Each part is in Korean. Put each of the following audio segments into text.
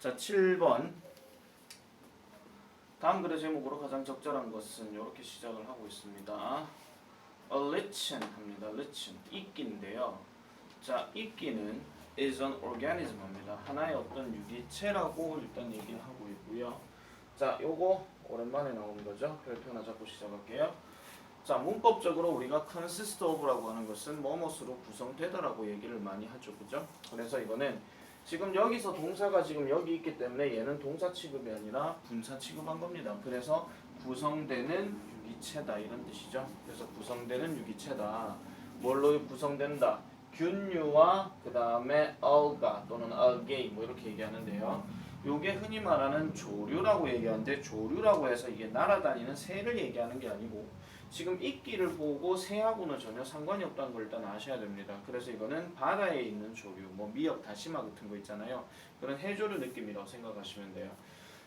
자, 7번. 다음 글의 제목으로 가장 적절한 것은 이렇게 시작을 하고 있습니다. A lichen 합니다. lichen, 이끼인데요. 자, 이끼는 is an organism 합니다. 하나의 어떤 유기체라고 일단 얘기를 하고 있고요. 자, 요거 오랜만에 나오는 거죠. 별표 하나 잡고 시작할게요. 자, 문법적으로 우리가 consist of라고 하는 것은 뭐뭇으로 구성되다라고 얘기를 많이 하죠. 그죠? 그래서 이거는 지금 여기서 동사가 지금 여기 있기 때문에 얘는 동사 취급이 아니라 분사 취급한 겁니다. 그래서 구성되는 유기체다 이런 뜻이죠. 그래서 구성되는 유기체다. 뭘로 구성된다? 균류와 그 다음에 alga 또는 algae 뭐 이렇게 얘기하는데요. 요게 흔히 말하는 조류라고 얘기하는데 조류라고 해서 이게 날아다니는 새를 얘기하는 게 아니고 지금 이끼를 보고 새하고는 전혀 상관이 없다는 걸 일단 아셔야 됩니다. 그래서 이거는 바다에 있는 조류, 뭐 미역, 다시마 같은 거 있잖아요. 그런 해조류 느낌이라고 생각하시면 돼요.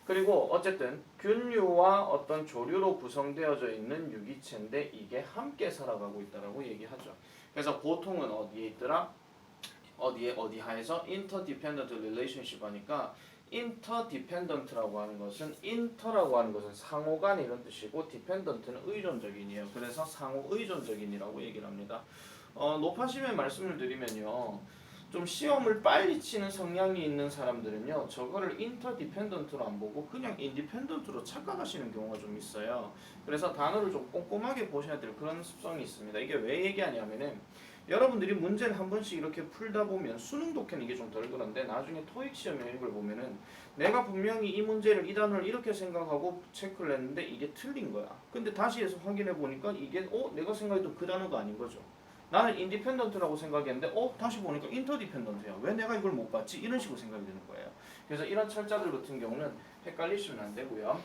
그리고 어쨌든 균류와 어떤 조류로 구성되어져 있는 유기체인데 이게 함께 살아가고 있다라고 얘기하죠. 그래서 보통은 어디에 있더라? 어디 하에서 interdependent relationship 하니까 interdependent라고 하는 것은 inter라고 하는 것은 상호간 이런 뜻이고 dependent는 의존적인이에요. 그래서 상호 의존적인이라고 얘기를 합니다. 높아심의 말씀을 드리면요. 좀 시험을 빨리 치는 성향이 있는 사람들은요. 저거를 interdependent로 안 보고 그냥 independent로 착각하시는 경우가 좀 있어요. 그래서 단어를 좀 꼼꼼하게 보셔야 될 그런 습성이 있습니다. 이게 왜 얘기하냐면은 여러분들이 문제를 한 번씩 이렇게 풀다 보면 수능 독해는 이게 좀 덜 그런데 나중에 토익 시험 이런 걸 보면은 내가 분명히 이 문제를 이 단어를 이렇게 생각하고 체크를 했는데 이게 틀린 거야. 근데 다시 해서 확인해 보니까 이게 내가 생각했던 그 단어가 아닌 거죠. 나는 인디펜던트라고 생각했는데 다시 보니까 인터디펜던트야. 왜 내가 이걸 못 봤지? 이런 식으로 생각이 드는 거예요. 그래서 이런 철자들 같은 경우는 헷갈리시면 안 되고요.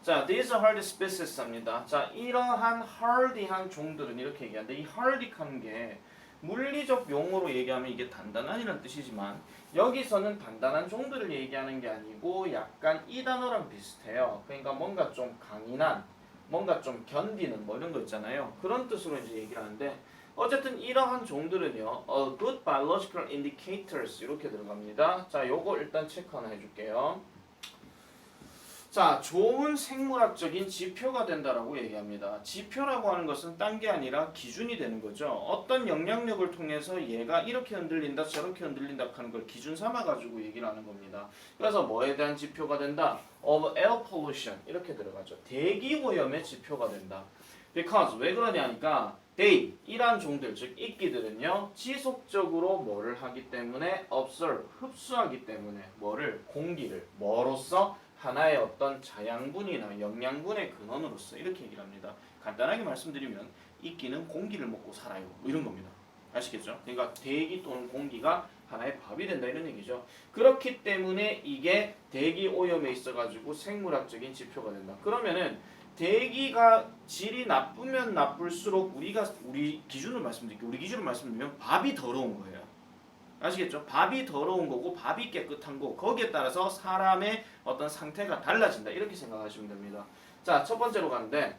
자, these are hard species 합니다. 자, 이러한 hardy한 종들은 이렇게 얘기하는데 이 hardy한 게 물리적 용어로 얘기하면 이게 단단한이라는 뜻이지만 여기서는 단단한 종들을 얘기하는 게 아니고 약간 이 단어랑 비슷해요. 그러니까 뭔가 좀 강인한, 뭔가 좀 견디는 뭐 이런 거 있잖아요. 그런 뜻으로 이제 얘기를 하는데 어쨌든 이러한 종들은요, a good biological indicators 이렇게 들어갑니다. 자, 요거 일단 체크 하나 해줄게요. 자, 좋은 생물학적인 지표가 된다라고 얘기합니다. 지표라고 하는 것은 딴 게 아니라 기준이 되는 거죠. 어떤 영향력을 통해서 얘가 이렇게 흔들린다, 저렇게 흔들린다 하는 걸 기준 삼아가지고 얘기를 하는 겁니다. 그래서 뭐에 대한 지표가 된다? Of air pollution 이렇게 들어가죠. 대기 오염의 지표가 된다. Because 왜 그러냐니까 they 이란 종들 즉 이끼들은요 지속적으로 뭐를 하기 때문에 absorb 흡수하기 때문에 뭐를 공기를 뭐로써 하나의 어떤 자양분이나 영양분의 근원으로서 이렇게 얘기를 합니다. 간단하게 말씀드리면 이끼는 공기를 먹고 살아요. 뭐 이런 겁니다. 아시겠죠? 그러니까 대기 또는 공기가 하나의 밥이 된다 이런 얘기죠. 그렇기 때문에 이게 대기 오염에 있어가지고 생물학적인 지표가 된다. 그러면은 대기가 질이 나쁘면 나쁠수록 우리 기준을 말씀드릴게요. 우리 기준을 말씀드리면 밥이 더러운 거예요. 아시겠죠? 밥이 더러운 거고 밥이 깨끗한 거 거기에 따라서 사람의 어떤 상태가 달라진다 이렇게 생각하시면 됩니다. 자, 첫 번째로 가는데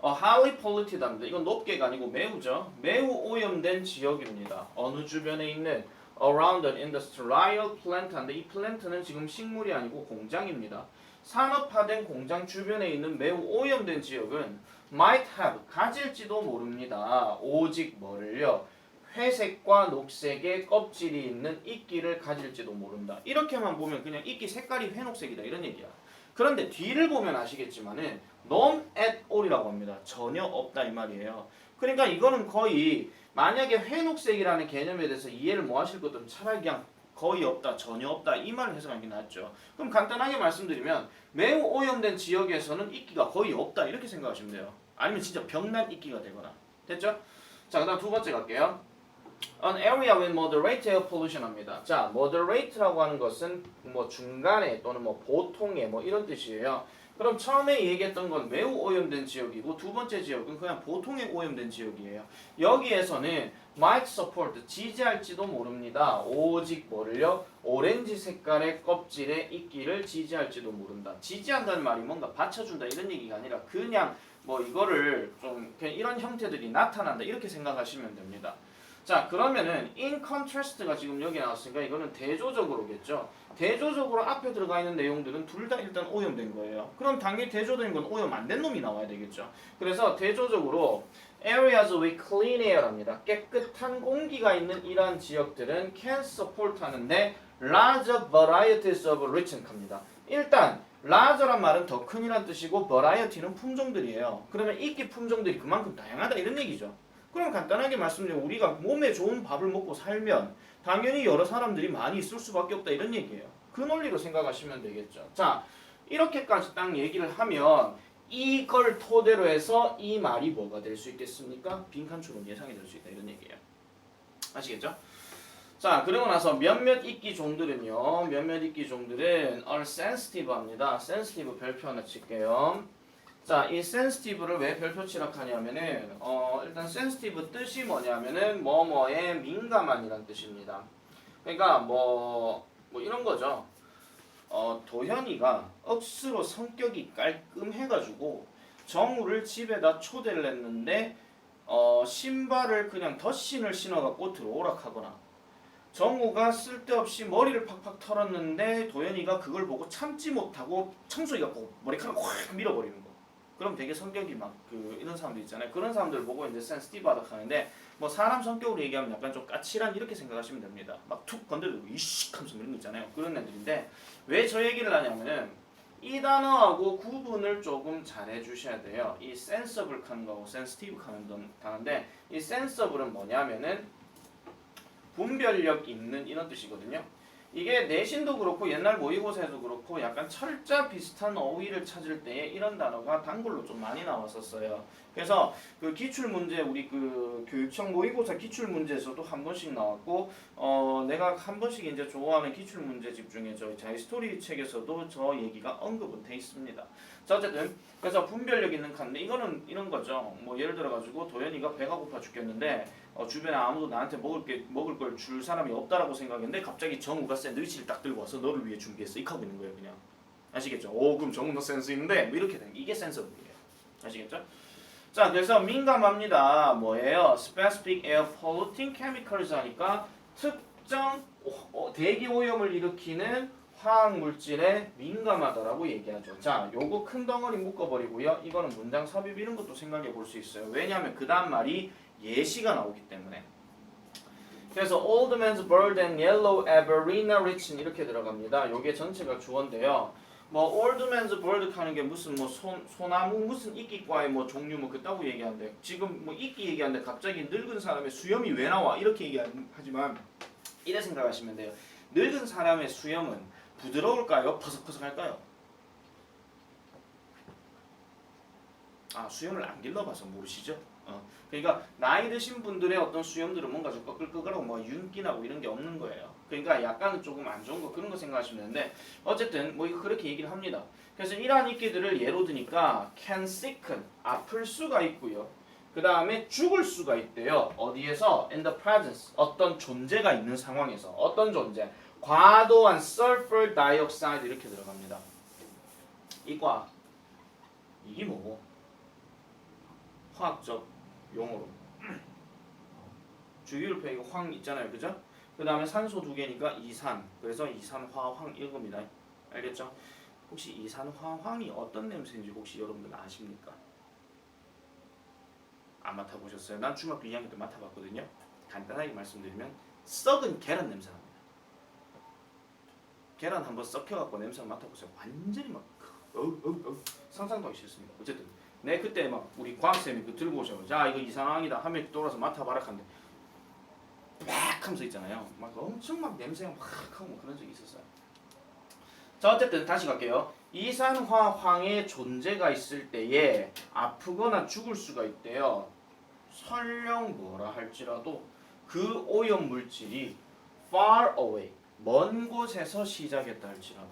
highly polluted 합니다. 이건 높게가 아니고 매우죠. 매우 오염된 지역입니다. 어느 주변에 있는 around an industrial plant인데 이 플랜트는 지금 식물이 아니고 공장입니다. 산업화된 공장 주변에 있는 매우 오염된 지역은 might have 가질지도 모릅니다. 오직 뭐를요? 회색과 녹색의 껍질이 있는 이끼를 가질지도 모른다. 이렇게만 보면 그냥 이끼 색깔이 회녹색이다 이런 얘기야. 그런데 뒤를 보면 아시겠지만은 none at all이라고 합니다. 전혀 없다 이 말이에요. 그러니까 이거는 거의 만약에 회녹색이라는 개념에 대해서 이해를 뭐 하실 것들은 차라리 그냥 거의 없다, 전혀 없다 이 말을 해석하는 게 낫죠. 그럼 간단하게 말씀드리면 매우 오염된 지역에서는 이끼가 거의 없다 이렇게 생각하시면 돼요. 아니면 진짜 병난 이끼가 되거나. 됐죠? 자, 그 다음 두 번째 갈게요. An area with moderate air pollution 합니다. 자, moderate라고 하는 것은 뭐 중간에 또는 뭐 보통의 뭐 이런 뜻이에요. 그럼 처음에 얘기했던 건 매우 오염된 지역이고 두 번째 지역은 그냥 보통의 오염된 지역이에요. 여기에서는 might support 지지할지도 모릅니다. 오직 뭐를요? 오렌지 색깔의 껍질에 이끼를 지지할지도 모른다. 지지한다는 말이 뭔가 받쳐준다 이런 얘기가 아니라 그냥 뭐 이거를 좀 그냥 이런 형태들이 나타난다 이렇게 생각하시면 됩니다. 자, 그러면은 in contrast가 지금 여기 나왔으니까 이거는 대조적으로겠죠. 대조적으로 앞에 들어가 있는 내용들은 둘 다 일단 오염된 거예요. 그럼 당연히 대조된 건 오염 안 된 놈이 나와야 되겠죠. 그래서 대조적으로 areas with clean air랍니다. 깨끗한 공기가 있는 이러한 지역들은 can support 하는데 large varieties of 리층입니다. 일단 large란 말은 더 큰이란 뜻이고 variety는 품종들이에요. 그러면 이끼 품종들이 그만큼 다양하다 이런 얘기죠. 그럼 간단하게 말씀드리면 우리가 몸에 좋은 밥을 먹고 살면 당연히 여러 사람들이 많이 있을 수밖에 없다 이런 얘기예요. 그 논리로 생각하시면 되겠죠. 자, 이렇게까지 딱 얘기를 하면 이걸 토대로 해서 이 말이 뭐가 될 수 있겠습니까? 빈칸처럼 예상이 될 수 있다 이런 얘기예요. 아시겠죠? 자, 그리고 나서 몇몇 이끼 종들은요. 몇몇 이끼 종들은 are sensitive 합니다. sensitive 별표 하나 칠게요. 자, 이 sensitive를 왜 별표 칠하냐면은 일단 sensitive 뜻이 뭐냐면은 뭐뭐에 민감한이란 뜻입니다. 그러니까 뭐 이런 거죠. 도현이가 억수로 성격이 깔끔해가지고 정우를 집에다 초대를 했는데 신발을 그냥 덧신을 신어갖고 들어오락하거나 정우가 쓸데없이 머리를 팍팍 털었는데 도현이가 그걸 보고 참지 못하고 청소기 갖고 머리카락 확 밀어버리는 거. 그럼 되게 성격이 막 이런 사람들 있잖아요. 그런 사람들 보고 이제 센스티브하다 하는데 뭐 사람 성격으로 얘기하면 약간 좀 까칠한 이렇게 생각하시면 됩니다. 막 툭 건드리고 이씩 하면서 이런 거 있잖아요. 그런 애들인데 왜 저 얘기를 하냐면은 이 단어하고 구분을 조금 잘 해주셔야 돼요. 이 sensible 하는 거하고 sensitive 하는 단어인데 이 sensible은 뭐냐면은 분별력 있는 이런 뜻이거든요. 이게 내신도 그렇고 옛날 모의고사에도 그렇고 약간 철자 비슷한 어휘를 찾을 때 이런 단어가 단글로 좀 많이 나왔었어요. 그래서 그 기출 문제 우리 그 교육청 모의고사 기출 문제에서도 한 번씩 나왔고 내가 한 번씩 이제 좋아하는 기출 문제집 중에 저 자이스토리 책에서도 저 얘기가 언급은 돼 있습니다. 자, 어쨌든 그래서 분별력 있는 칸인데 이거는 이런 거죠. 뭐 예를 들어 가지고 도현이가 배가 고파 죽겠는데 주변에 아무도 나한테 먹을 걸 줄 사람이 없다라고 생각했는데 갑자기 정우가 샌드위치를 딱 들고 와서 너를 위해 준비했어. 이렇게 하고 있는 거예요, 그냥. 아시겠죠? 오, 그럼 정우 너 센스 있는데 뭐 이렇게 되는 이게 센서블이에요. 아시겠죠? 자, 그래서 민감합니다. 뭐예요? Specific air polluting chemicals 하니까 특정 대기 오염을 일으키는 화학 물질에 민감하다라고 얘기하죠. 자, 요거 큰 덩어리 묶어버리고요. 이거는 문장 삽입 이런 것도 생각해 볼 수 있어요. 왜냐하면 그 다음 말이 예시가 나오기 때문에. 그래서 old man's bird and yellow aberina rich 이렇게 들어갑니다. 요게 전체가 주어인데요. 뭐 old man's bird 하는 게 무슨 뭐 소나무 무슨 이끼과의 뭐 종류 뭐 그따구 얘기하는데 지금 뭐 이끼 얘기하는데 갑자기 늙은 사람의 수염이 왜 나와 이렇게 얘기하지만 이래 생각하시면 돼요. 늙은 사람의 수염은 부드러울까요? 퍼석퍼석할까요? 아, 수염을 안 길러봐서 모르시죠? 그러니까 나이 드신 분들의 어떤 수염들은 뭔가 좀 꺼끌꺼끌하고 뭐 윤기나고 이런 게 없는 거예요. 그러니까 약간은 조금 안 좋은 거 그런 거 생각하시면 되는데 어쨌든 뭐 이거 그렇게 얘기를 합니다. 그래서 이러한 이끼들을 예로 드니까 can sicken 아플 수가 있고요. 그 다음에 죽을 수가 있대요. 어디에서? in the presence 어떤 존재가 있는 상황에서 어떤 존재? 과도한 sulfur dioxide 이렇게 들어갑니다. 이과 이게 뭐고? 화학적 용어로 주기율표 이거 황 있잖아요, 그죠? 그 다음에 산소 두 개니까 이산. 그래서 이산화황 이겁니다. 알겠죠? 혹시 이산화황이 어떤 냄새인지 혹시 여러분들 아십니까? 안 맡아보셨어요? 난 중학교 2학년 때 맡아봤거든요. 간단하게 말씀드리면 썩은 계란 냄새 납니다. 계란 한번 썩혀갖고 냄새 맡아보세요. 완전히 막 상상도 하기 싫습니다. 어쨌든 네, 그때 막 우리 과학쌤이 그 들고 오셔서 자 이거 이산화황이다 하면 돌아서 맡아봐라 하는데 막 하면서 있잖아요. 막 엄청 막 냄새가 막 하고 뭐 그런 적이 있었어요. 자, 어쨌든 다시 갈게요. 이산화황의 존재가 있을 때에 아프거나 죽을 수가 있대요. 설령 뭐라 할지라도 그 오염 물질이 far away 먼 곳에서 시작했다 할지라도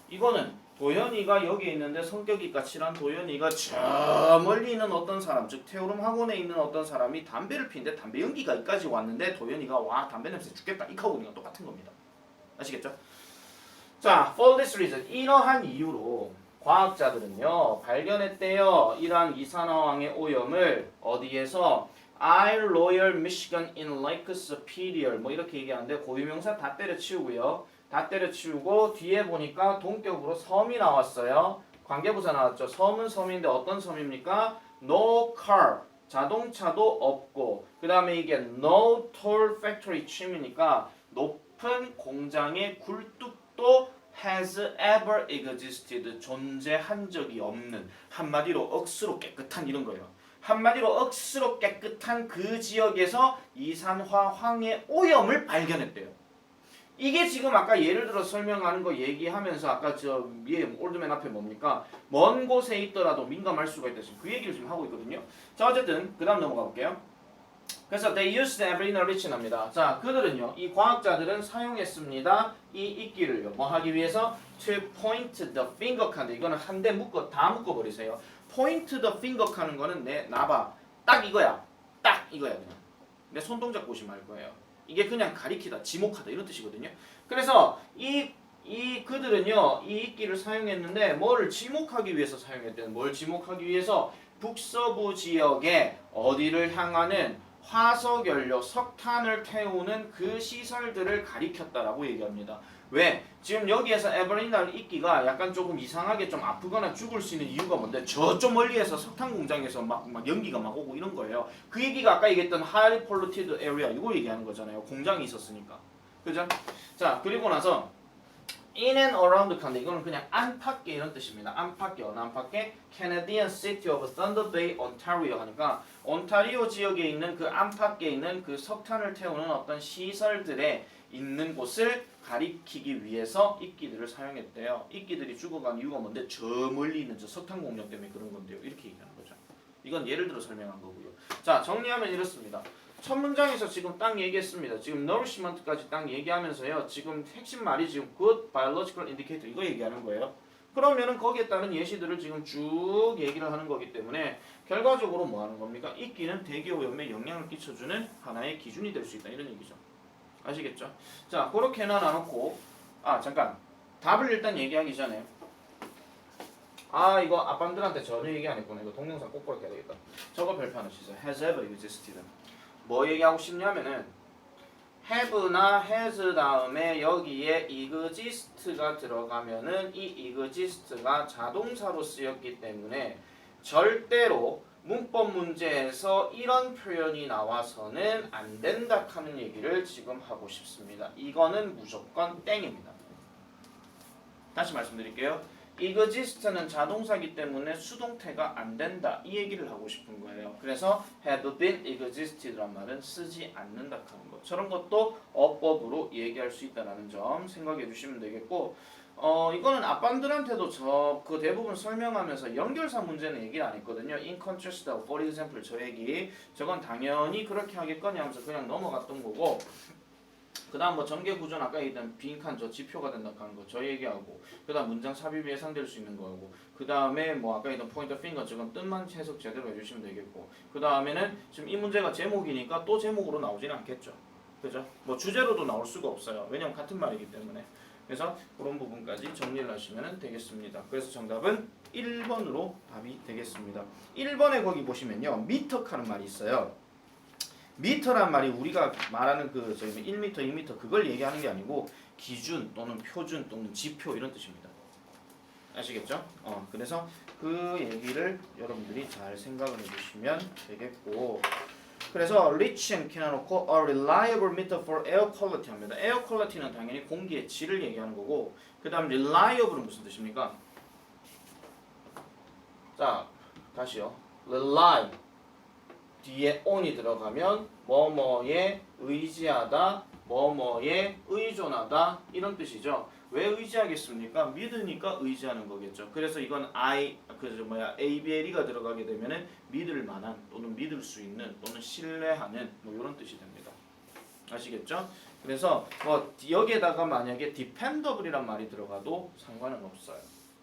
이거는 도현이가 여기 있는데 성격이 까칠한 도현이가 저 멀리 있는 어떤 사람 즉 태오름 학원에 있는 어떤 사람이 담배를 피는데 담배 연기가 여기까지 왔는데 도현이가 와 담배 냄새 죽겠다 이하고 그냥 똑같은 겁니다. 아시겠죠? 자, for this reason 이러한 이유로 과학자들은요 발견했대요. 이러한 이산화황의 오염을 어디에서 I lawyer Michigan in Lake Superior 뭐 이렇게 얘기하는데 고유명사 다 때려치우고요. 다 때려치우고 뒤에 보니까 동격으로 섬이 나왔어요. 관계부사 나왔죠. 섬은 섬인데 어떤 섬입니까? No car 자동차도 없고 그 다음에 이게 no tall factory 춤이니까 높은 공장의 굴뚝도 has ever existed 존재한 적이 없는 한마디로 억수로 깨끗한 이런 거예요. 한마디로 억수로 깨끗한 그 지역에서 이산화 황해 오염을 발견했대요. 이게 지금 아까 예를 들어 설명하는 거 얘기하면서 아까 올드맨 앞에 뭡니까? 먼 곳에 있더라도 민감할 수가 있다. 그 얘기를 지금 하고 있거든요. 자 어쨌든 그 다음 넘어가 볼게요. 그래서 they used every knowledge 합니다. 자 그들은요 이 과학자들은 사용했습니다. 이 이끼를요 뭐 하기 위해서 to point the finger 칸데 이거는 한 대 다 묶어 버리세요. point the finger 하는 거는 나봐 딱 이거야. 딱 이거야 그냥. 내 손동작 보시면 알 거예요. 이게 그냥 가리키다, 지목하다 이런 뜻이거든요. 그래서 그들은요 이 이끼를 사용했는데 뭐를 지목하기 위해서 사용했대요. 뭘 지목하기 위해서 북서부 지역에 어디를 향하는 화석연료, 석탄을 태우는 그 시설들을 가리켰다라고 얘기합니다. 왜? 지금 여기에서 에버리날 이끼가 약간 조금 이상하게 좀 아프거나 죽을 수 있는 이유가 뭔데? 저쪽 멀리에서 석탄 공장에서 막 연기가 막 오고 이런 거예요. 그 얘기가 아까 얘기했던 highly polluted area 이거 얘기하는 거잖아요. 공장이 있었으니까. 그죠? 자, 그리고 나서 in and around 칸데 이거는 그냥 안팎에 이런 뜻입니다. 안팎에 어느 안팎에 Canadian City of Thunder Bay, Ontario 하니까 온타리오 지역에 있는 그 안팎에 있는 그 석탄을 태우는 어떤 시설들에 있는 곳을 가리키기 위해서 이끼들을 사용했대요. 이끼들이 죽어간 이유가 뭔데? 저 멀리 있는 저 석탄 공장 때문에 그런 건데요. 이렇게 얘기하는 거죠. 이건 예를 들어 설명한 거고요. 자 정리하면 이렇습니다. 첫 문장에서 지금 딱 얘기했습니다. 지금 nourishment까지 딱 얘기하면서요. 지금 핵심 말이 지금 good biological indicator 이거 얘기하는 거예요. 그러면은 거기에 따른 예시들을 지금 쭉 얘기를 하는 거기 때문에 결과적으로 뭐 하는 겁니까? 이끼는 대기오염에 영향을 끼쳐주는 하나의 기준이 될 수 있다 이런 얘기죠. 아시겠죠? 자 그렇게 놔놓고 잠깐 답을 일단 얘기하기 전에 이거 아빠들한테 전혀 얘기 안 했구나. 이거 동영상 꼭 보러 가야 되겠다. 저거 별표 치세요. has ever existed. 뭐 얘기하고 싶냐면은 have나 has 다음에 여기에 exist가 들어가면은 이 exist가 자동사로 쓰였기 때문에 절대로 문법 문제에서 이런 표현이 나와서는 안 된다 하는 얘기를 지금 하고 싶습니다. 이거는 무조건 땡입니다. 다시 말씀드릴게요. exist는 자동사기 때문에 수동태가 안 된다 이 얘기를 하고 싶은 거예요. 그래서 had been existed란 말은 쓰지 않는다 하는 거. 저런 것도 어법으로 얘기할 수 있다는 점 생각해 주시면 되겠고 이거는 아빠들한테도 그 대부분 설명하면서 연결사 문제는 얘기를 안 했거든요. In contrast, for example 저 얘기 저건 당연히 그렇게 하겠거니 하면서 그냥 넘어갔던 거고 그 다음 뭐 전개 구조는 아까 얘기했던 빈칸 저 지표가 된다 하는 거 저 얘기하고 그 다음 문장 삽입이 예상될 수 있는 거고 그 다음에 뭐 아까 얘기했던 포인터 핑거 저건 뜻만 해석 제대로 해주시면 되겠고 그 다음에는 지금 이 문제가 제목이니까 또 제목으로 나오지는 않겠죠. 그죠? 뭐 주제로도 나올 수가 없어요. 왜냐면 같은 말이기 때문에. 그래서 그런 부분까지 정리를 하시면 되겠습니다. 그래서 정답은 1번으로 답이 되겠습니다. 1번에 거기 보시면요. 미터카는 말이 있어요. 미터란 말이 우리가 말하는 그 1m, 2m 그걸 얘기하는 게 아니고 기준 또는 표준 또는 지표 이런 뜻입니다. 아시겠죠? 그래서 그 얘기를 여러분들이 잘 생각을 해주시면 되겠고 그래서 rich and 켜놓고 a reliable meter for air quality 합니다. air quality는 당연히 공기의 질을 얘기하는 거고 그 다음 reliable은 무슨 뜻입니까? 자 다시요. rely 뒤에 on이 들어가면 뭐뭐에 의지하다, 뭐뭐에 의존하다 이런 뜻이죠. 왜 의지하겠습니까? 믿으니까 의지하는 거겠죠. 그래서 이건 ABLE가 들어가게 되면은 믿을 만한 또는 믿을 수 있는 또는 신뢰하는 뭐 이런 뜻이 됩니다. 아시겠죠? 그래서 뭐 여기에다가 만약에 dependable이란 말이 들어가도 상관은 없어요.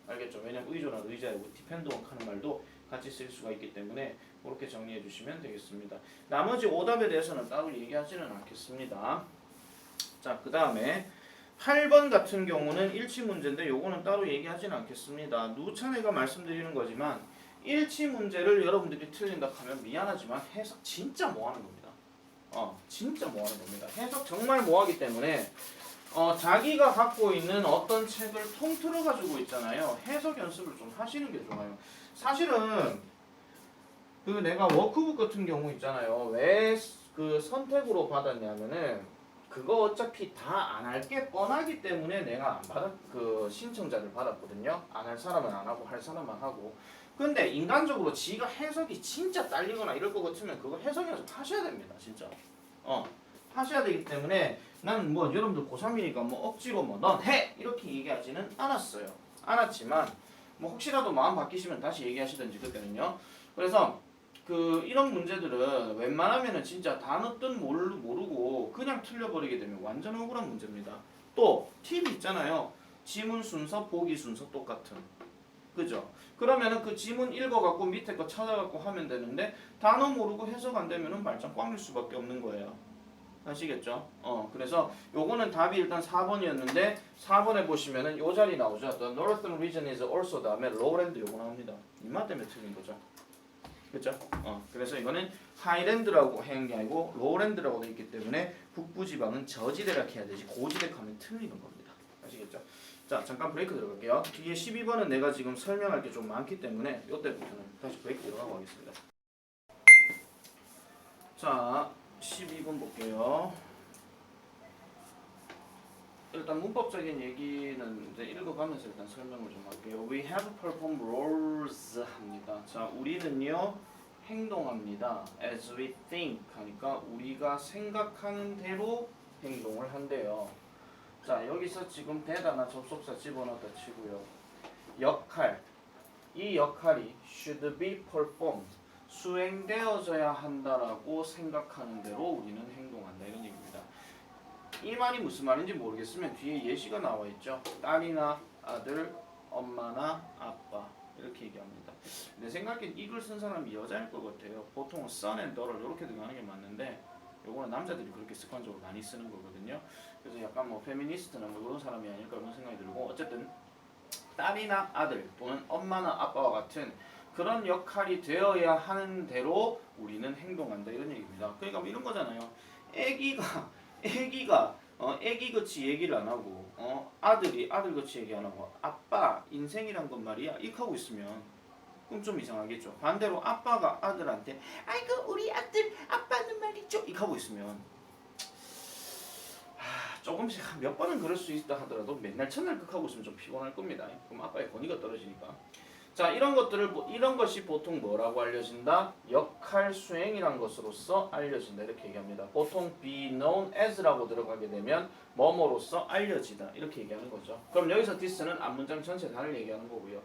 알겠죠? 왜냐면 의존하다, 의지하고 dependable 하는 말도 같이 쓸 수가 있기 때문에 그렇게 정리해 주시면 되겠습니다. 나머지 오답에 대해서는 따로 얘기하지는 않겠습니다. 자, 그 다음에 8번 같은 경우는 일치 문제인데 요거는 따로 얘기하지는 않겠습니다. 누차례가 말씀드리는 거지만 일치 문제를 여러분들이 틀린다 하면 미안하지만 해석 진짜 뭐하는 겁니다. 진짜 뭐하는 겁니다. 해석 정말 뭐하기 때문에 자기가 갖고 있는 어떤 책을 통틀어 가지고 있잖아요. 해석 연습을 좀 하시는 게 좋아요. 사실은 그 내가 워크북 같은 경우 있잖아요. 왜 그 선택으로 받았냐면은 그거 어차피 다 안 할 게 뻔하기 때문에 내가 안 받았 그 신청자를 받았거든요. 안 할 사람은 안 하고 할 사람만 하고. 근데 인간적으로 지가 해석이 진짜 딸리거나 이럴 것 같으면 그거 해석 연습 하셔야 됩니다. 진짜. 하셔야 되기 때문에 나는 뭐 여러분들 고3이니까 뭐 억지로 뭐 넌 해! 이렇게 얘기하지는 않았어요. 않았지만 뭐 혹시라도 마음 바뀌시면 다시 얘기하시든지 그때는요. 그래서 그 이런 문제들은 웬만하면은 진짜 단어 뜻 모르고 그냥 틀려버리게 되면 완전 억울한 문제입니다. 또 팁이 있잖아요. 지문 순서, 보기 순서 똑같은. 그죠? 그러면은 그 지문 읽어갖고 밑에 거 찾아갖고 하면 되는데 단어 모르고 해석 안 되면은 말짱 꽝일 수밖에 없는 거예요. 아시겠죠? 그래서 요거는 답이 일단 4번이었는데 4번에 보시면은 요 자리 나오죠. The northern region is also 다음에 lowland 요거 나옵니다. 이마 때문에 틀린 거죠. 그렇죠? 그래서 이거는 하이랜드라고 하는 게 아니고 로우랜드라고 되어 있기 때문에 북부 지방은 저지대라 해야 되지 고지대 하면 틀리는 겁니다. 아시겠죠? 자, 잠깐 브레이크 들어갈게요. 뒤에 12번은 내가 지금 설명할 게 좀 많기 때문에 이때부터는 다시 브레이크 들어가고 하겠습니다. 자, 12번 볼게요. 일단 문법적인 얘기는 이제 읽어가면서 일단 설명을 좀 할게요. We have performed roles 합니다. 자, 우리는요 행동합니다. As we think 하니까 우리가 생각하는 대로 행동을 한대요. 자, 여기서 지금 대다나 접속사 집어넣었다 치고요. 역할, 이 역할이 should be performed, 수행되어져야 한다라고 생각하는 대로 우리는 행동한다 이런 얘기입니다. 이 말이 무슨 말인지 모르겠으면 뒤에 예시가 나와 있죠. 딸이나 아들, 엄마나 아빠 이렇게 얘기합니다. 내 생각엔 이걸 쓴 사람이 여자일 것 같아요. 보통은 son and daughter 이렇게 들어가는 게 맞는데 요거는 남자들이 그렇게 습관적으로 많이 쓰는 거거든요. 그래서 약간 뭐 페미니스트나 뭐 그런 사람이 아닐까 그런 생각이 들고 어쨌든 딸이나 아들 또는 엄마나 아빠와 같은 그런 역할이 되어야 하는 대로 우리는 행동한다 이런 얘기입니다. 그러니까 뭐 이런 거잖아요. 애기가 애기같이 얘기를 안 하고 아들이 아들같이 얘기 안 하고 아빠 인생이란 건 말이야 이렇게 하고 있으면 그럼 좀 이상하겠죠. 반대로 아빠가 아들한테 아이고 우리 아들 아빠는 말이죠 이렇게 하고 있으면 조금씩 몇 번은 그럴 수 있다 하더라도 맨날 첫날 그렇게 하고 있으면 좀 피곤할 겁니다. 그럼 아빠의 권위가 떨어지니까. 자, 이런 것이 보통 뭐라고 알려진다? 역할 수행이란 것으로서 알려진다 이렇게 얘기합니다. 보통 be known as라고 들어가게 되면 뭐뭐로서 알려지다 이렇게 얘기하는 거죠. 그럼 여기서 this는 앞문장 전체 다를 얘기하는 거고요.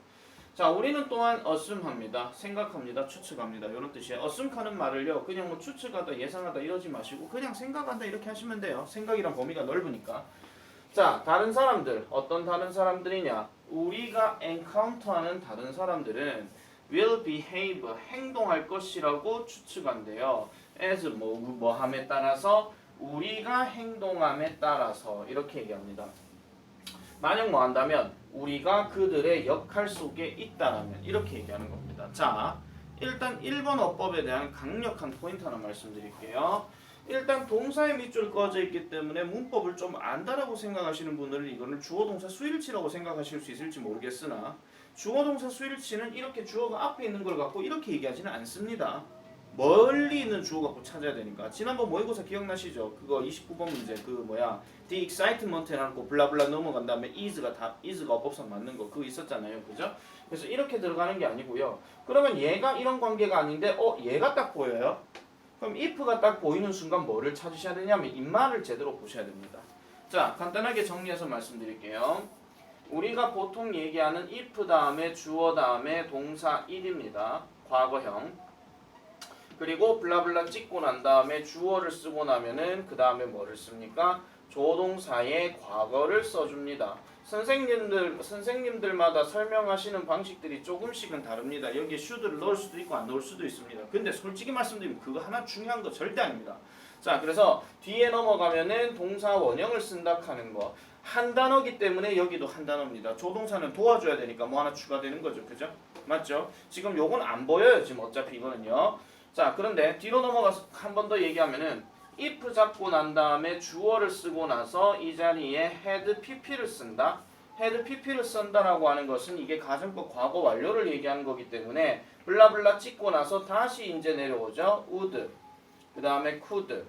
자, 우리는 또한 assume합니다. 생각합니다. 추측합니다. 이런 뜻이에요. assume하는 말을요. 그냥 뭐 추측하다, 예상하다 이러지 마시고 그냥 생각한다 이렇게 하시면 돼요. 생각이란 범위가 넓으니까. 자, 다른 사람들, 어떤 다른 사람들이냐? 우리가 encounter하는 다른 사람들은 will behave, 행동할 것이라고 추측한대요. as 뭐함에 따라서, 우리가 행동함에 따라서 이렇게 얘기합니다. 만약 뭐 한다면 우리가 그들의 역할 속에 있다라면 이렇게 얘기하는 겁니다. 자, 일단 1번 어법에 대한 강력한 포인트 하나 말씀드릴게요. 일단 동사의 밑줄 꺼져 있기 때문에 문법을 좀 안다라고 생각하시는 분들은 이거를 주어동사 수일치라고 생각하실 수 있을지 모르겠으나 주어동사 수일치는 이렇게 주어가 앞에 있는 걸 갖고 이렇게 얘기하지는 않습니다. 멀리 있는 주어 갖고 찾아야 되니까. 지난번 모의고사 기억나시죠? 그거 29번 문제 the excitement라는 거 블라블라 넘어간 다음에 is가 어법상 맞는 거 그거 있었잖아요. 그죠? 그래서 이렇게 들어가는 게 아니고요. 그러면 얘가 이런 관계가 아닌데 얘가 딱 보여요? 그럼 if가 딱 보이는 순간 뭐를 찾으셔야 되냐면 입말을 제대로 보셔야 됩니다. 자, 간단하게 정리해서 말씀드릴게요. 우리가 보통 얘기하는 if 다음에 주어 다음에 동사 1입니다. 과거형. 그리고 블라블라 찍고 난 다음에 주어를 쓰고 나면은 그 다음에 뭐를 씁니까? 조동사의 과거를 써줍니다. 선생님들마다 설명하시는 방식들이 조금씩은 다릅니다. 여기에 should를 넣을 수도 있고 안 넣을 수도 있습니다. 근데 솔직히 말씀드리면 그거 하나 중요한 거 절대 아닙니다. 자, 그래서 뒤에 넘어가면은 동사 원형을 쓴다 하는 거. 한 단어기 때문에 여기도 한 단어입니다. 조동사는 도와줘야 되니까 뭐 하나 추가되는 거죠. 그죠? 맞죠? 지금 요건 안 보여요. 지금 어차피 이거는요. 자, 그런데 뒤로 넘어가서 한 번 더 얘기하면은 if 잡고 난 다음에 주어를 쓰고 나서 이 자리에 had pp를 쓴다. had pp를 쓴다라고 하는 것은 이게 가정법 과거 완료를 얘기하는 거기 때문에 블라블라 찍고 나서 다시 이제 내려오죠. would, 그 다음에 could,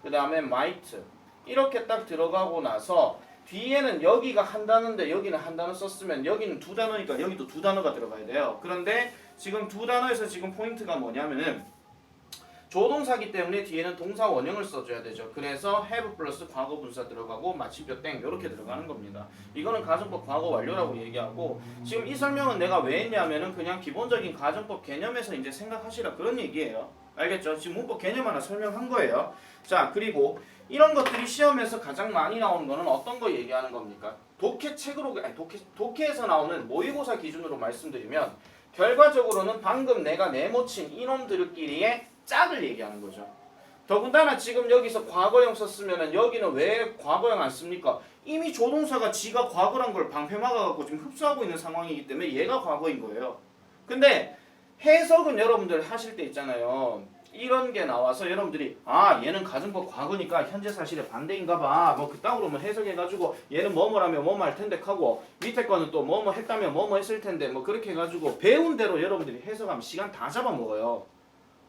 그 다음에 might 이렇게 딱 들어가고 나서 뒤에는 여기가 한 단어인데 여기는 한 단어 썼으면 여기는 두 단어니까 여기도 두 단어가 들어가야 돼요. 그런데 지금 두 단어에서 지금 포인트가 뭐냐면은 조동사기 때문에 뒤에는 동사 원형을 써줘야 되죠. 그래서 have 플러스 과거 분사 들어가고 마침표 땡 이렇게 들어가는 겁니다. 이거는 가정법 과거 완료라고 얘기하고 지금 이 설명은 내가 왜 했냐면은 그냥 기본적인 가정법 개념에서 이제 생각하시라 그런 얘기예요. 알겠죠? 지금 문법 개념 하나 설명한 거예요. 자, 그리고 이런 것들이 시험에서 가장 많이 나오는 거는 어떤 거 얘기하는 겁니까? 독해책으로 아니 독해에서 나오는 모의고사 기준으로 말씀드리면 결과적으로는 방금 내가 네모친 이놈들끼리의 짝을 얘기하는 거죠. 더군다나 지금 여기서 과거형 썼으면은 여기는 왜 과거형 안 씁니까? 이미 조동사가 지가 과거란 걸 방패 막아갖고 지금 흡수하고 있는 상황이기 때문에 얘가 과거인 거예요. 근데 해석은 여러분들 하실 때 있잖아요. 이런 게 나와서 여러분들이 아 얘는 가정법 과거니까 현재 사실의 반대인가 봐. 뭐 그따구로 뭐 해석해가지고 얘는 뭐뭐라면 뭐뭐 할 텐데 하고 밑에 거는 또 뭐뭐 했다면 뭐뭐 했을 텐데 뭐 그렇게 해가지고 배운 대로 여러분들이 해석하면 시간 다 잡아먹어요.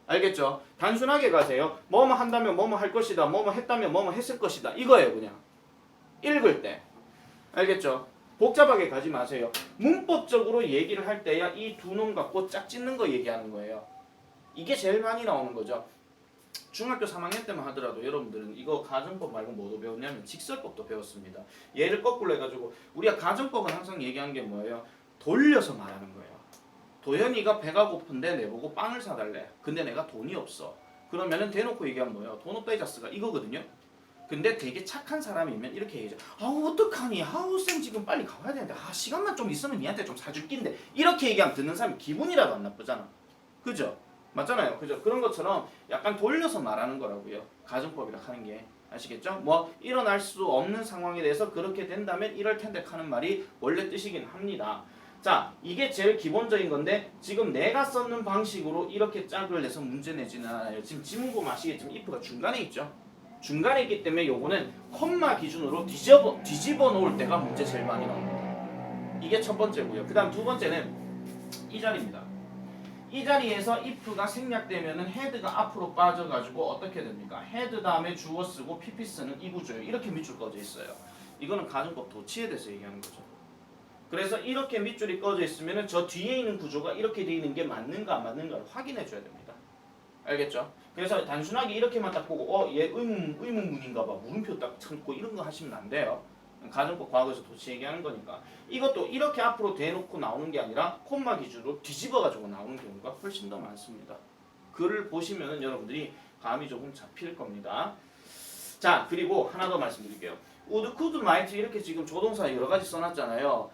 알겠죠? 단순하게 가세요. 뭐뭐 한다면 뭐뭐 할 것이다. 뭐뭐 했다면 뭐뭐 했을 것이다. 이거예요 그냥. 읽을 때. 알겠죠? 복잡하게 가지 마세요. 문법적으로 얘기를 할 때야 이 두 놈 갖고 짝 짓는 거 얘기하는 거예요. 이게 제일 많이 나오는 거죠. 중학교 3학년 때만 하더라도 여러분들은 이거 가정법 말고 뭐도 배웠냐면 직설법도 배웠습니다. 얘를 거꾸로 해가지고 우리가 가정법은 항상 얘기하는 게 뭐예요? 돌려서 말하는 거예요. 도현이가 배가 고픈데 내보고 빵을 사달래. 근데 내가 돈이 없어. 그러면은 대놓고 얘기하면 뭐예요? 돈 없다 이자스가 이거거든요. 근데 되게 착한 사람이면 이렇게 얘기하죠. 아우 어떡하니? 아우 쌤 지금 빨리 가봐야 되는데 아 시간만 좀 있으면 니한테 좀 사줄 낀데 이렇게 얘기하면 듣는 사람이 기분이라도 안 나쁘잖아. 그죠? 맞잖아요. 그죠? 그런 것처럼 약간 돌려서 말하는 거라고요. 가정법이라 하는 게. 아시겠죠? 뭐 일어날 수 없는 상황에 대해서 그렇게 된다면 이럴 텐데 하는 말이 원래 뜻이긴 합니다. 자, 이게 제일 기본적인 건데 지금 내가 썼는 방식으로 이렇게 짝을 내서 문제 내지는 않아요. 지금 지문 보면 아시겠지만 if가 중간에 있죠. 중간에 있기 때문에 요거는 콤마 기준으로 뒤집어 놓을 때가 문제 제일 많이 나옵니다. 이게 첫 번째고요. 그 다음 두 번째는 이 자리입니다. 이 자리에서 if가 생략되면은 head가 앞으로 빠져가지고 어떻게 됩니까? head 다음에 주어 쓰고 pp 쓰는 이 구조예요. 이렇게 밑줄 꺼져 있어요. 이거는 가정법 도치에 대해서 얘기하는 거죠. 그래서 이렇게 밑줄이 꺼져 있으면은 저 뒤에 있는 구조가 이렇게 돼 있는 게 맞는가 안 맞는가를 확인해 줘야 됩니다. 알겠죠? 그래서 단순하게 이렇게만 딱 보고 얘 의문문인가 봐. 물음표 딱 참고 이런 거 하시면 안 돼요. 가정법 과거에서 도치 얘기하는 거니까. 이것도 이렇게 앞으로 대놓고 나오는 게 아니라 콤마 기준으로 뒤집어 가지고 나오는 경우가 훨씬 더 많습니다. 글을 보시면은 여러분들이 감이 조금 잡힐 겁니다. 자, 그리고 하나 더 말씀드릴게요. would, could, might 이렇게 지금 조동사 여러 가지 써놨잖아요.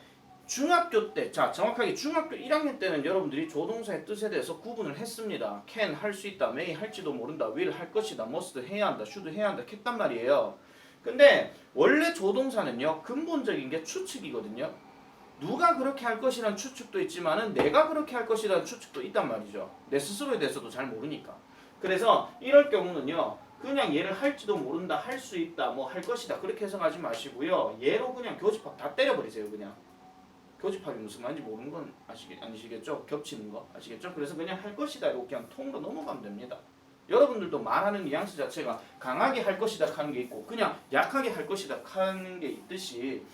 중학교 때, 자 정확하게 중학교 1학년 때는 여러분들이 조동사의 뜻에 대해서 구분을 했습니다. can 할 수 있다, may 할지도 모른다, will 할 것이다, must 해야 한다, should 해야 한다 했단 말이에요. 근데 원래 조동사는요 근본적인 게 추측이거든요. 누가 그렇게 할 것이란 추측도 있지만은 내가 그렇게 할 것이라는 추측도 있단 말이죠. 내 스스로에 대해서도 잘 모르니까. 그래서 이럴 경우는요 그냥 얘를 할지도 모른다, 할 수 있다, 뭐 할 것이다 그렇게 해석하지 마시고요. 얘로 그냥 교집합 다 때려버리세요. 그냥 교집합이 무슨 말인지 모르는 건 아시겠죠? 겹치는 거 아시겠죠? 그래서 그냥 할 것이다 이렇게 그냥 통으로 넘어가면 됩니다. 여러분들도 말하는 뉘앙스 자체가 강하게 할 것이다 하는 게 있고 그냥 약하게 할 것이다 하는 게 있듯이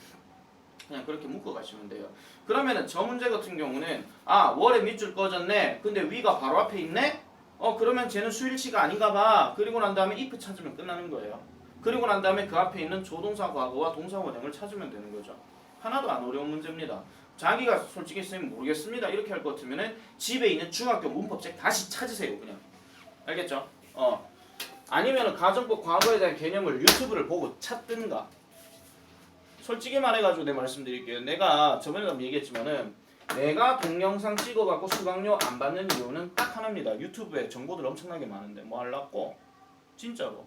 그냥 그렇게 묶어가시면 돼요. 그러면은 저 문제 같은 경우는 아 월에 밑줄 꺼졌네. 근데 위가 바로 앞에 있네? 그러면 쟤는 수일치가 아닌가 봐. 그리고 난 다음에 if 찾으면 끝나는 거예요. 그리고 난 다음에 그 앞에 있는 조동사 과거와 동사 원형을 찾으면 되는 거죠. 하나도 안 어려운 문제입니다. 자기가 솔직히 쌤 모르겠습니다. 이렇게 할 것 같으면은 집에 있는 중학교 문법책 다시 찾으세요. 그냥. 알겠죠? 아니면은 가정법 과거에 대한 개념을 유튜브를 보고 찾든가. 솔직히 말해가지고 내가 말씀드릴게요. 내가 저번에도 한번 얘기했지만은 내가 동영상 찍어갖고 수강료 안 받는 이유는 딱 하나입니다. 유튜브에 정보들 엄청나게 많은데 뭐 하려고? 진짜로.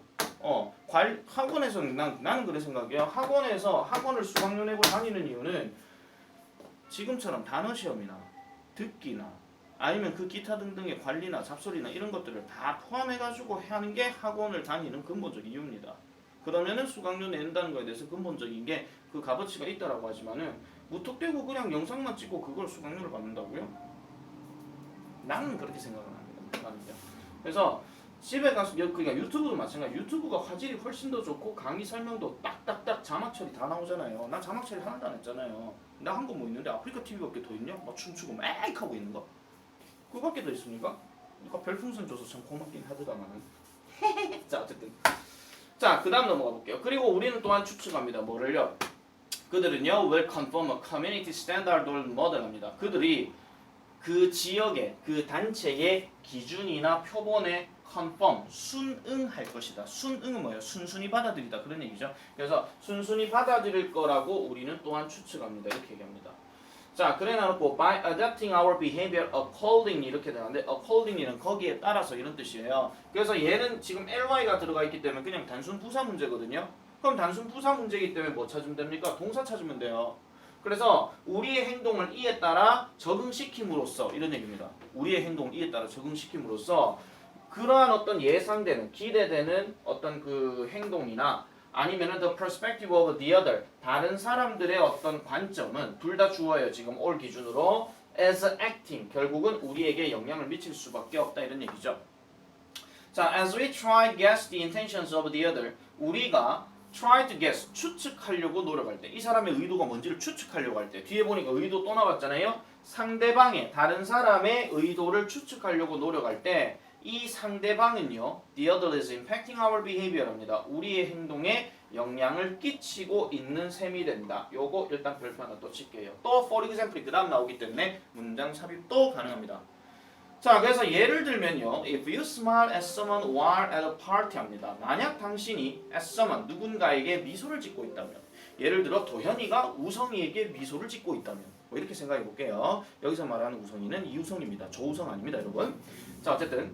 학원에서 나는 그래 생각해요. 학원에서 학원을 수강료 내고 다니는 이유는 지금처럼 단어 시험이나 듣기나 아니면 그 기타 등등의 관리나 잡소리나 이런 것들을 다 포함해가지고 하는 게 학원을 다니는 근본적 이유입니다. 그러면은 수강료 낸다는 거에 대해서 근본적인 게 그 값어치가 있다라고 하지만은 무턱대고 그냥 영상만 찍고 그걸 수강료를 받는다고요? 나는 그렇게 생각은 합니다. 그래서 집에 가서 그러니까 유튜브도 마찬가지. 유튜브가 화질이 훨씬 더 좋고 강의 설명도 딱딱딱 자막 처리 다 나오잖아요. 난 자막 처리 하나도 안 했잖아요. 나 한 거 뭐 있는데 아프리카 TV밖에 더 있냐? 막 춤추고 막 하고 있는 거. 그거밖에 더 있습니까? 그러니까 별풍선 줘서 참 고맙긴 하더라마는. 자 어쨌든 자 그다음 넘어가 볼게요. 그리고 우리는 또한 추측합니다. 뭐를요? 그들은요 will conform a community standard or model합니다. 그들이 그 지역의 그 단체의 기준이나 표본에 conform 순응할 것이다. 순응은 뭐예요? 순순히 받아들이다 그런 얘기죠. 그래서 순순히 받아들일 거라고 우리는 또한 추측합니다. 이렇게 얘기합니다. 자, 그래 놔놓고 by adapting our behavior accordingly 이렇게 되는데 accordingly는 거기에 따라서 이런 뜻이에요. 그래서 얘는 지금 ly가 들어가 있기 때문에 그냥 단순 부사 문제거든요. 그럼 단순 부사 문제이기 때문에 뭐 찾으면 됩니까? 동사 찾으면 돼요. 그래서 우리의 행동을 이에 따라 적응시킴으로써 이런 얘기입니다. 우리의 행동을 이에 따라 적응시킴으로써 그러한 어떤 예상되는 기대되는 어떤 그 행동이나 아니면은 the perspective of the other 다른 사람들의 어떤 관점은 둘 다 주어예요. 지금 all 기준으로 as acting 결국은 우리에게 영향을 미칠 수밖에 없다 이런 얘기죠. 자, as we try to guess the intentions of the other 우리가 try to guess 추측하려고 노력할 때 이 사람의 의도가 뭔지를 추측하려고 할 때 뒤에 보니까 의도 또 나왔잖아요. 상대방의 다른 사람의 의도를 추측하려고 노력할 때 이 상대방은요 the other is impacting our behavior입니다. 우리의 행동에 영향을 끼치고 있는 셈이 된다. 요거 일단 별표 하나 또 칠게요. 또 for example이 그 다음 나오기 때문에 문장 삽입도 가능합니다. 자, 그래서 예를 들면요. If you smile at someone while at a party 합니다. 만약 당신이 at someone, 누군가에게 미소를 짓고 있다면 예를 들어 도현이가 우성이에게 미소를 짓고 있다면 뭐 이렇게 생각해 볼게요. 여기서 말하는 우성이는 이우성입니다. 조우성 아닙니다, 여러분. 자, 어쨌든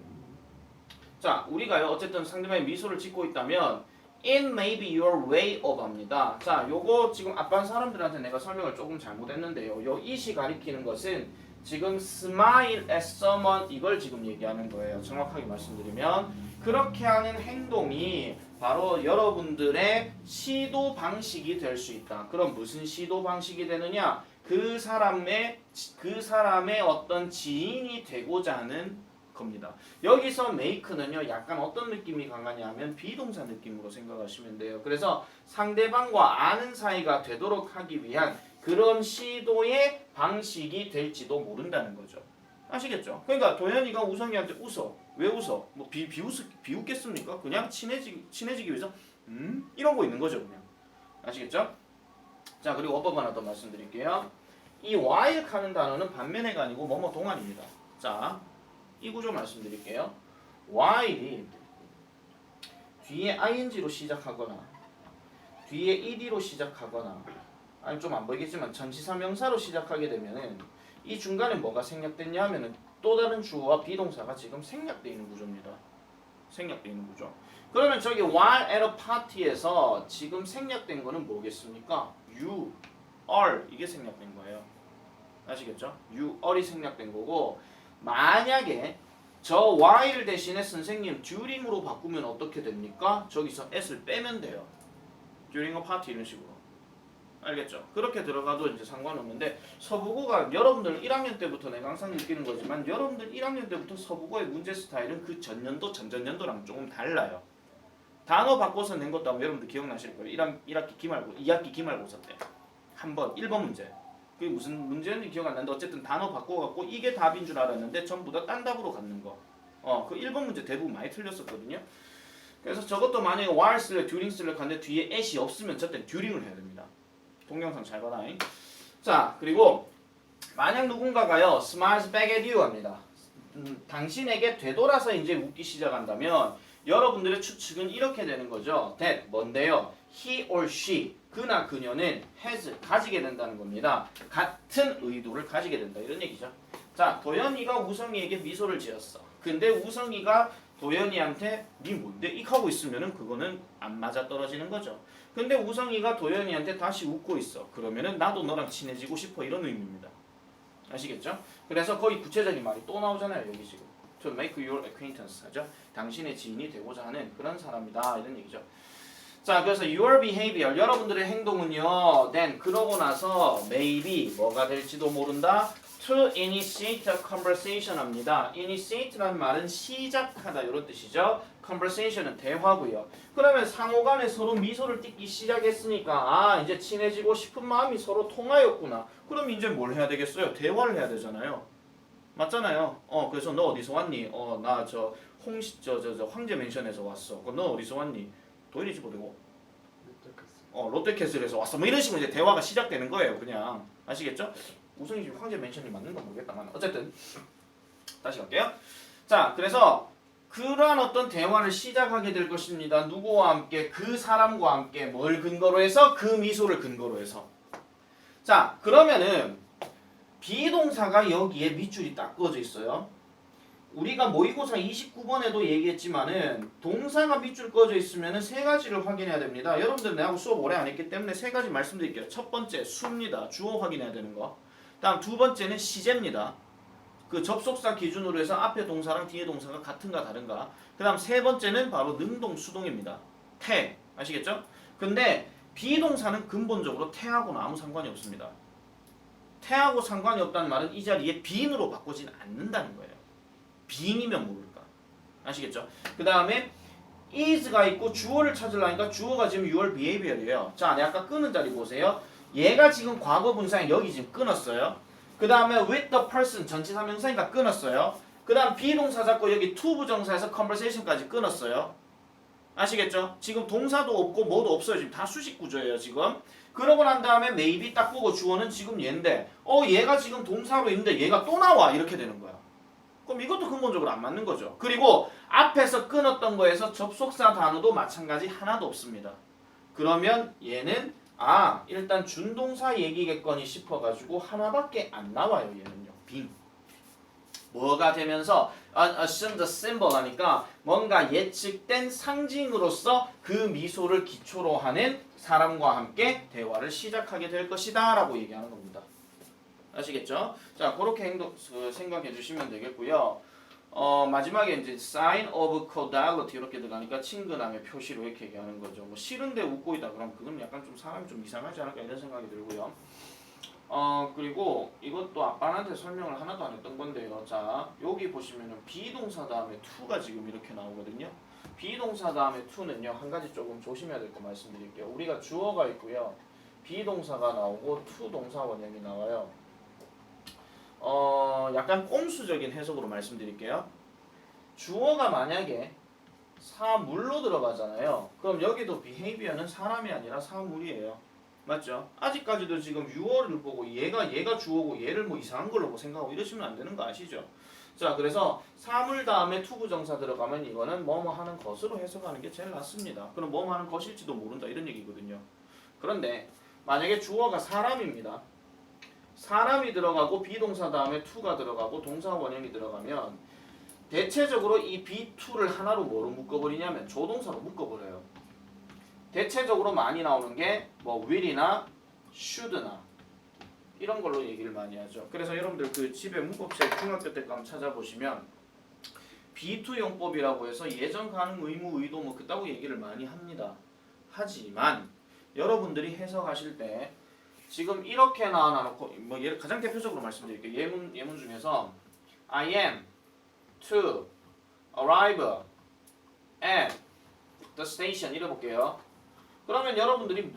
자, 우리가요. 어쨌든 상대방이 미소를 짓고 있다면 It may be your way of 합니다. 자, 요거 지금 앞반 사람들한테 내가 설명을 조금 잘못했는데요. 요 it이 가리키는 것은 지금 smile at someone 이걸 지금 얘기하는 거예요. 정확하게 말씀드리면 그렇게 하는 행동이 바로 여러분들의 시도 방식이 될 수 있다. 그럼 무슨 시도 방식이 되느냐? 그 사람의 어떤 지인이 되고자 하는 겁니다. 여기서 make는요 약간 어떤 느낌이 강하냐면 비동사 느낌으로 생각하시면 돼요. 그래서 상대방과 아는 사이가 되도록 하기 위한 그런 시도의 방식이 될지도 모른다는 거죠. 아시겠죠? 그러니까 도현이가 우성이한테 웃어. 왜 웃어? 뭐 비웃겠습니까? 그냥 친해지기 위해서 이러고 있는 거죠, 그냥. 아시겠죠? 자, 그리고 어법 하나 더 말씀드릴게요. 이 while 하는 단어는 반면에가 아니고 뭐뭐 동안입니다. 자, 이 구조 말씀드릴게요. while이 뒤에 ing로 시작하거나 뒤에 ed로 시작하거나 아니 좀 안 보이겠지만 전치사명사로 시작하게 되면은 이 중간에 뭐가 생략됐냐 하면은 또 다른 주어와 비동사가 지금 생략되어 있는 구조입니다. 생략되어 있는 구조. 그러면 저기 while at a party에서 지금 생략된 거는 뭐겠습니까? you, are 이게 생략된 거예요. 아시겠죠? you, are이 생략된 거고 만약에 저 while 대신에 선생님 during으로 바꾸면 어떻게 됩니까? 저기서 at을 빼면 돼요. during a party 이런 식으로. 알겠죠? 그렇게 들어가도 이제 상관없는데 서부고가 여러분들 1학년 때부터 내가 항상 느끼는 거지만 여러분들 1학년 때부터 서부고의 문제 스타일은 그 전년도 전전년도랑 조금 달라요. 단어 바꿔서 낸 것도 아마 여러분들 기억나실 거예요. 2학기 기말고사 때 한번 1번 문제 그게 무슨 문제였는지 기억 안 나는데 어쨌든 단어 바꿔갖고 이게 답인 줄 알았는데 전부 다 딴 답으로 갔는 거. 그 1번 문제 대부분 많이 틀렸었거든요. 그래서 저것도 만약에 while 쓸래 during 쓸래 하는데 뒤에 at이 없으면 저때 during을 해야 됩니다. 동영상 잘 봐라. 자, 그리고 만약 누군가가요 smiles back at you 합니다. 당신에게 되돌아서 이제 웃기 시작한다면 여러분들의 추측은 이렇게 되는 거죠. that 뭔데요? he or she 그나 그녀는 has 가지게 된다는 겁니다. 같은 의도를 가지게 된다 이런 얘기죠. 자, 도현이가 우성이에게 미소를 지었어. 근데 우성이가 도현이한테 니 뭔데? 익 하고 있으면은 그거는 안 맞아 떨어지는 거죠. 근데 우성이가 도현이한테 다시 웃고 있어. 그러면은 나도 너랑 친해지고 싶어 이런 의미입니다. 아시겠죠? 그래서 거의 구체적인 말이 또 나오잖아요. 여기 지금 to make your acquaintance 하죠. 당신의 지인이 되고자 하는 그런 사람이다 이런 얘기죠. 자, 그래서 your behavior 여러분들의 행동은요. then 그러고 나서 maybe 뭐가 될지도 모른다. to initiate a conversation 합니다. initiate라는 말은 시작하다 이런 뜻이죠. conversation은 대화고요. 그러면 상호간에 서로 미소를 띠기 시작했으니까 아 이제 친해지고 싶은 마음이 서로 통하였구나. 그럼 이제 뭘 해야 되겠어요? 대화를 해야 되잖아요. 맞잖아요. 그래서 너 어디서 왔니? 나 저 황제 맨션에서 왔어. 너 어디서 왔니? 도일이지 보리고. 롯데캐슬에서 왔어. 뭐 이런 식으로 이제 대화가 시작되는 거예요. 그냥 아시겠죠? 우승이 지금 황제 맨션이 맞는 건 모르겠다만 어쨌든 다시 갈게요. 자, 그래서 그러한 어떤 대화를 시작하게 될 것입니다. 누구와 함께? 그 사람과 함께. 뭘 근거로 해서? 그 미소를 근거로 해서. 자, 그러면은 비동사가 여기에 밑줄이 딱 그어져 있어요. 우리가 모의고사 29번에도 얘기했지만은 동사가 밑줄 그어져 있으면은 세 가지를 확인해야 됩니다. 여러분들 내하고 수업 오래 안 했기 때문에 세 가지 말씀드릴게요. 첫 번째 수입니다. 주어 확인해야 되는 거. 다음 두 번째는 시제입니다. 그 접속사 기준으로 해서 앞에 동사랑 뒤에 동사가 같은가 다른가. 그 다음 세 번째는 바로 능동 수동입니다. 태 아시겠죠? 근데 비동사는 근본적으로 태하고는 아무 상관이 없습니다. 태하고 상관이 없다는 말은 이 자리에 being으로 바꾸지는 않는다는 거예요. being이면 모를까. 아시겠죠? 그 다음에 is가 있고 주어를 찾으려니까 주어가 지금 your behavior이에요. 자, 내가 아까 끄는 자리 보세요. 얘가 지금 과거 분사에 여기 지금 끊었어요. 그 다음에 with the person 전치사 명사니까 끊었어요. 그 다음 비동사 잡고 여기 to 부정사에서 conversation까지 끊었어요. 아시겠죠? 지금 동사도 없고 뭐도 없어요. 지금 다 수식 구조예요. 지금. 그러고 난 다음에 maybe 딱 보고 주어는 지금 얘인데 얘가 지금 동사로 있는데 얘가 또 나와 이렇게 되는 거야. 그럼 이것도 근본적으로 안 맞는 거죠. 그리고 앞에서 끊었던 거에서 접속사 단어도 마찬가지 하나도 없습니다. 그러면 얘는 일단 준동사 얘기겠거니 싶어가지고 하나밖에 안 나와요. 얘는요. being. 뭐가 되면서 assumed symbol 하니까 뭔가 예측된 상징으로서 그 미소를 기초로 하는 사람과 함께 대화를 시작하게 될 것이다 라고 얘기하는 겁니다. 아시겠죠? 자, 그렇게 생각해 주시면 되겠고요. 마지막에 이제 sign of cordiality 이렇게 들어가니까 친근함의 표시로 이렇게 얘기하는 거죠. 뭐 싫은데 웃고 있다 그럼 그건 약간 좀 사람이 좀 이상하지 않을까 이런 생각이 들고요. 그리고 이것도 아빠한테 설명을 하나도 안 했던 건데요. 자, 여기 보시면은 비동사 다음에 to가 지금 이렇게 나오거든요. 비동사 다음에 to는요, 한 가지 조금 조심해야 될 거 말씀드릴게요. 우리가 주어가 있고요. 비동사가 나오고 to 동사 원형이 나와요. 약간 꼼수적인 해석으로 말씀드릴게요. 주어가 만약에 사물로 들어가잖아요. 그럼 여기도 behavior는 사람이 아니라 사물이에요. 맞죠? 아직까지도 지금 유어를 보고 얘가 주어고 얘를 뭐 이상한 걸로 뭐 생각하고 이러시면 안 되는 거 아시죠? 자, 그래서 사물 다음에 투부정사 들어가면 이거는 뭐뭐 하는 것으로 해석하는 게 제일 낫습니다. 그럼 뭐뭐 하는 것일지도 모른다 이런 얘기거든요. 그런데 만약에 주어가 사람입니다. 사람이 들어가고 비동사 다음에 to가 들어가고 동사 원형이 들어가면 대체적으로 이 be2를 하나로 뭐로 묶어버리냐면 조동사로 묶어버려요. 대체적으로 많이 나오는 게 뭐 will이나 should나 이런 걸로 얘기를 많이 하죠. 그래서 여러분들 그 집에 문법책 중학교 때 한번 찾아보시면 be2 용법이라고 해서 예전 가능 의무 의도 뭐 그따구 얘기를 많이 합니다. 하지만 여러분들이 해석하실 때 지금 이렇게 나눠놓고 뭐 예를 가장 대표적으로 말씀드릴게요. 예문 중에서 I am to arrive at the station 이래 볼게요. 그러면 여러분들이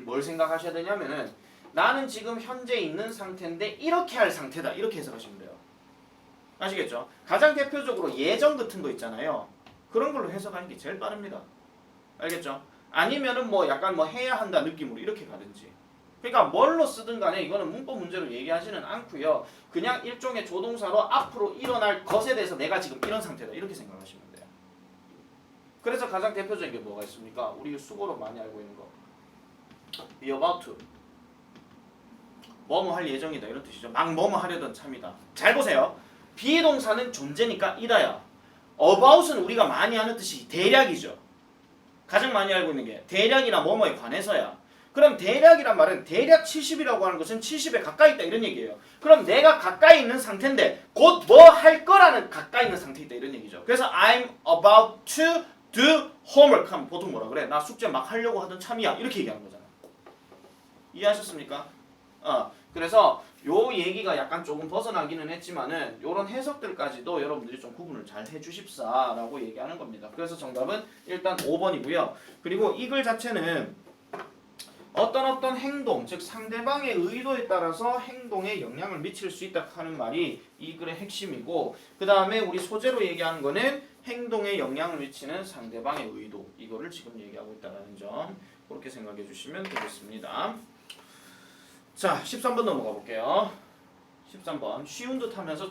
뭘 생각하셔야 되냐면은 나는 지금 현재 있는 상태인데 이렇게 할 상태다 이렇게 해석하시면 돼요. 아시겠죠? 가장 대표적으로 예전 같은 거 있잖아요. 그런 걸로 해석하는 게 제일 빠릅니다. 알겠죠? 아니면은 뭐 약간 뭐 해야 한다 느낌으로 이렇게 가든지. 그러니까 뭘로 쓰든 간에 이거는 문법 문제로 얘기하지는 않고요. 그냥 일종의 조동사로 앞으로 일어날 것에 대해서 내가 지금 이런 상태다 이렇게 생각하시면 돼요. 그래서 가장 대표적인 게 뭐가 있습니까? 우리 수고로 많이 알고 있는 거. be about to. 뭐뭐 할 예정이다 이런 뜻이죠. 막 뭐뭐 하려던 참이다. 잘 보세요. 비동사는 존재니까 이다야. about은 우리가 많이 하는 뜻이 대략이죠. 가장 많이 알고 있는 게 대략이나 뭐뭐에 관해서야. 그럼 대략이란 말은 대략 70이라고 하는 것은 70에 가까이 있다 이런 얘기예요. 그럼 내가 가까이 있는 상태인데 곧 뭐 할 거라는 가까이 있는 상태에 있다 이런 얘기죠. 그래서 I'm about to do homework 하면 보통 뭐라 그래? 나 숙제 막 하려고 하던 참이야. 이렇게 얘기하는 거잖아. 이해하셨습니까? 그래서 요 얘기가 약간 조금 벗어나기는 했지만은 요런 해석들까지도 여러분들이 좀 구분을 잘 해주십사라고 얘기하는 겁니다. 그래서 정답은 일단 5번이고요. 그리고 이 글 자체는 어떤 행동, 즉 상대방의 의도에 따라서 행동에 영향을 미칠 수 있다 하는 말이 이 글의 핵심이고, 그 다음에 우리 소재로 얘기하는 거는 행동에 영향을 미치는 상대방의 의도, 이거를 지금 얘기하고 있다는 점 그렇게 생각해 주시면 되겠습니다. 자, 13번 넘어가 볼게요. 13번 쉬운 듯 하면서